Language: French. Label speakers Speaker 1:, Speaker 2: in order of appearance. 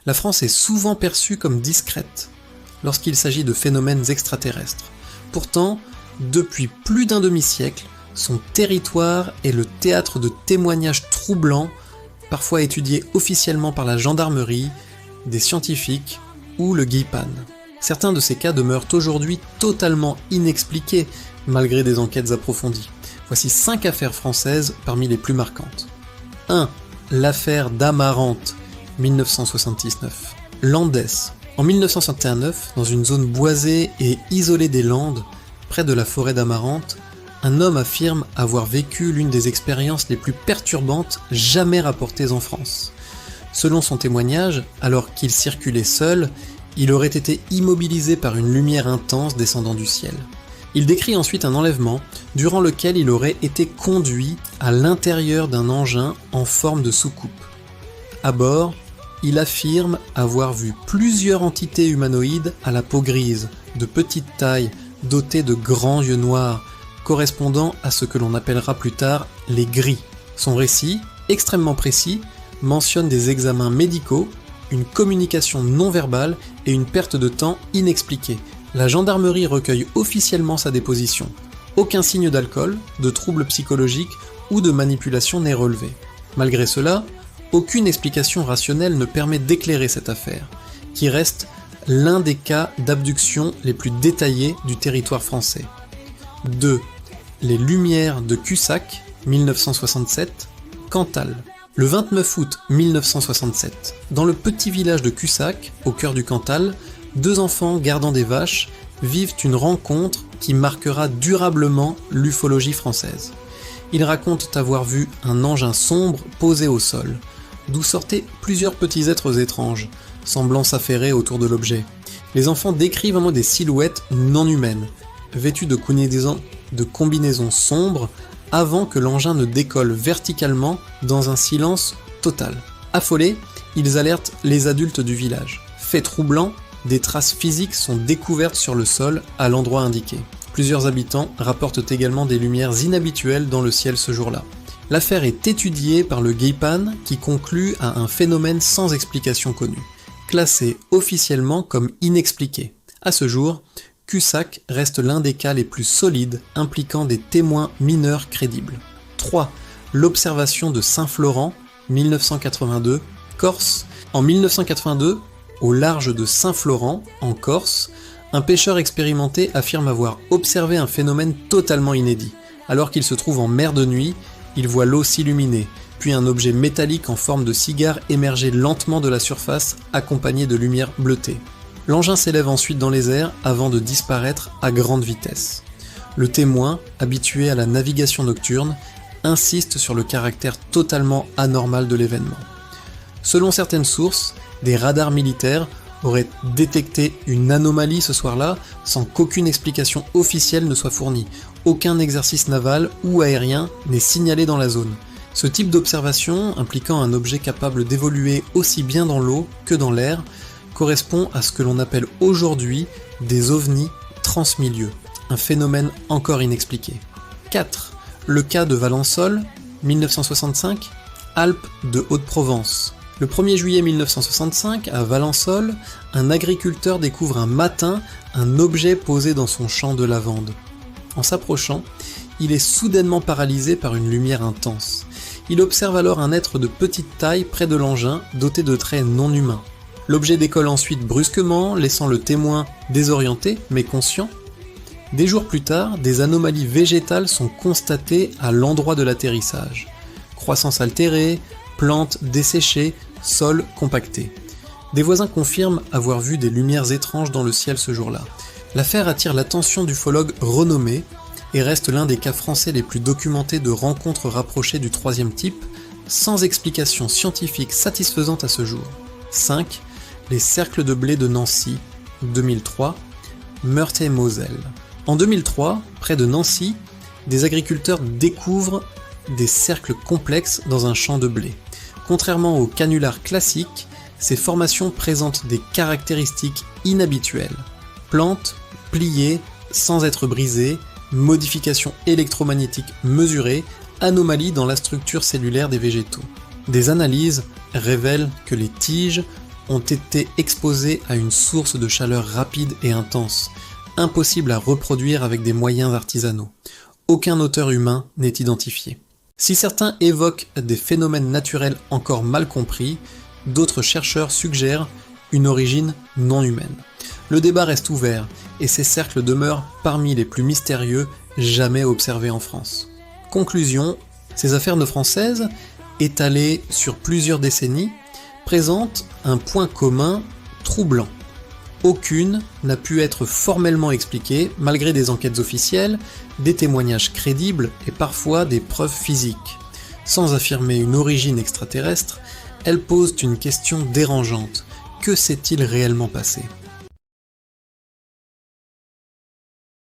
Speaker 1: La France est souvent perçue comme discrète lorsqu'il s'agit de phénomènes extraterrestres. Pourtant, depuis plus d'un demi-siècle, son territoire est le théâtre de témoignages troublants, parfois étudiés officiellement par la gendarmerie, des scientifiques ou le GIPAN. Certains de ces cas demeurent aujourd'hui totalement inexpliqués malgré des enquêtes approfondies. Voici 5 affaires françaises parmi les plus marquantes. 1. L'affaire d'Amarante, 1979. Landès. En 1969, dans une zone boisée et isolée des Landes, près de la forêt d'Amarante, un homme affirme avoir vécu l'une des expériences les plus perturbantes jamais rapportées en France. Selon son témoignage, alors qu'il circulait seul, il aurait été immobilisé par une lumière intense descendant du ciel. Il décrit ensuite un enlèvement, durant lequel il aurait été conduit à l'intérieur d'un engin en forme de soucoupe. À bord, il affirme avoir vu plusieurs entités humanoïdes à la peau grise, de petite taille, dotées de grands yeux noirs, correspondant à ce que l'on appellera plus tard les gris. Son récit, extrêmement précis, mentionne des examens médicaux, une communication non verbale et une perte de temps inexpliquée. La gendarmerie recueille officiellement sa déposition. Aucun signe d'alcool, de troubles psychologiques ou de manipulation n'est relevé. Malgré cela, aucune explication rationnelle ne permet d'éclairer cette affaire, qui reste l'un des cas d'abduction les plus détaillés du territoire français. 2. Les Lumières de Cussac, 1967, Cantal. Le 29 août 1967, dans le petit village de Cussac, au cœur du Cantal, 2 enfants gardant des vaches vivent une rencontre qui marquera durablement l'ufologie française. Ils racontent avoir vu un engin sombre posé au sol, d'où sortaient plusieurs petits êtres étranges, semblant s'affairer autour de l'objet. Les enfants décrivent des silhouettes non humaines, vêtues de combinaisons sombres, avant que l'engin ne décolle verticalement dans un silence total. Affolés, ils alertent les adultes du village. Fait troublant, des traces physiques sont découvertes sur le sol à l'endroit indiqué. Plusieurs habitants rapportent également des lumières inhabituelles dans le ciel ce jour-là. L'affaire est étudiée par le GIPAN qui conclut à un phénomène sans explication connue, classé officiellement comme inexpliqué. À ce jour, Cussac reste l'un des cas les plus solides impliquant des témoins mineurs crédibles. 3. L'observation de Saint-Florent, 1982, Corse. En 1982, au large de Saint-Florent, en Corse, un pêcheur expérimenté affirme avoir observé un phénomène totalement inédit. Alors qu'il se trouve en mer de nuit, il voit l'eau s'illuminer, puis un objet métallique en forme de cigare émerger lentement de la surface, accompagné de lumière bleutée. L'engin s'élève ensuite dans les airs avant de disparaître à grande vitesse. Le témoin, habitué à la navigation nocturne, insiste sur le caractère totalement anormal de l'événement. Selon certaines sources, des radars militaires auraient détecté une anomalie ce soir-là sans qu'aucune explication officielle ne soit fournie. Aucun exercice naval ou aérien n'est signalé dans la zone. Ce type d'observation, impliquant un objet capable d'évoluer aussi bien dans l'eau que dans l'air, correspond à ce que l'on appelle aujourd'hui des ovnis transmilieux, un phénomène encore inexpliqué. 4. Le cas de Valençol, 1965, Alpes de Haute-Provence. Le 1er juillet 1965, à Valençol, un agriculteur découvre un matin un objet posé dans son champ de lavande. En s'approchant, il est soudainement paralysé par une lumière intense. Il observe alors un être de petite taille près de l'engin, doté de traits non humains. L'objet décolle ensuite brusquement, laissant le témoin désorienté, mais conscient. Des jours plus tard, des anomalies végétales sont constatées à l'endroit de l'atterrissage. Croissance altérée, plantes desséchées, sol compacté. Des voisins confirment avoir vu des lumières étranges dans le ciel ce jour-là. L'affaire attire l'attention d'ufologues renommés et reste l'un des cas français les plus documentés de rencontres rapprochées du troisième type, sans explication scientifique satisfaisante à ce jour. 5. Les cercles de blé de Nancy, 2003, Meurthe-et-Moselle. En 2003, près de Nancy, des agriculteurs découvrent des cercles complexes dans un champ de blé. Contrairement aux canulars classiques, ces formations présentent des caractéristiques inhabituelles. Plantes pliées sans être brisées, modifications électromagnétiques mesurées, anomalies dans la structure cellulaire des végétaux. Des analyses révèlent que les tiges ont été exposés à une source de chaleur rapide et intense, impossible à reproduire avec des moyens artisanaux. Aucun auteur humain n'est identifié. Si certains évoquent des phénomènes naturels encore mal compris, d'autres chercheurs suggèrent une origine non humaine. Le débat reste ouvert et ces cercles demeurent parmi les plus mystérieux jamais observés en France. Conclusion, ces affaires de françaises, étalées sur plusieurs décennies, présentent un point commun troublant. Aucune n'a pu être formellement expliquée malgré des enquêtes officielles, des témoignages crédibles et parfois des preuves physiques. Sans affirmer une origine extraterrestre, elles posent une question dérangeante. Que s'est-il réellement passé ?